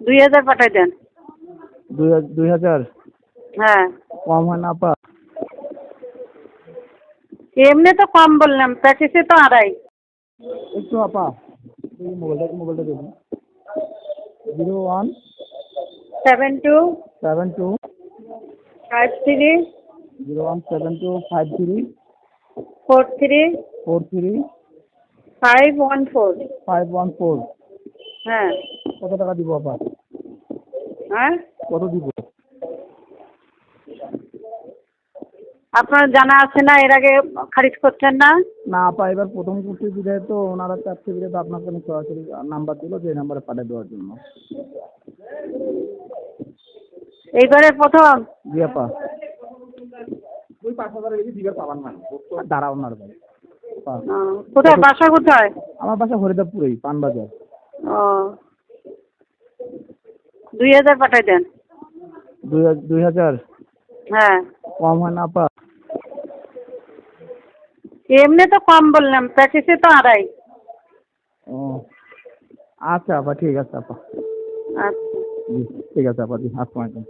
2000 পাঠাই দেন। 2000 হ্যাঁ, কম হয় না আপা? এমনি তো কম বললাম, প্যাকেজে তো 2.5। একটু আপা এই মোবাইলটা দেখুন। 01 72 72 53 017253 43 43 514। 514। হ্যাঁ। কত টাকা দিব আপা? হ্যাঁ, কত দিব? আপনার জানা আছে না, এর আগে খারিজ করছেন না? না আপা, এবার প্রথম করতে বিধায় তো ওনারা চাচ্ছে বিধায় তো আপনার কোনো সরাসরি নাম্বার দিল যে এই নাম্বারে পাঠিয়ে দেওয়ার জন্য। এইবারে প্রথম? জি আপা। ওই 5000 বেশি দিবার পাবার না। দাঁড়াও না রে ভাই। কোথায় বাসা কোথায়? আমার বাসা হরিদাপুরেই, পানবাজার। ও, 2000 পাঠাই দেন। 2000 হ্যাঁ, কম হয় না আপা? এমনি তো কম বললাম, প্যাকেজে তো 2.5। ও আচ্ছা আপা, ঠিক আছে আপা। আচ্ছা। জি ঠিক আছে আপা, জি আসসালামু আলাইকুম।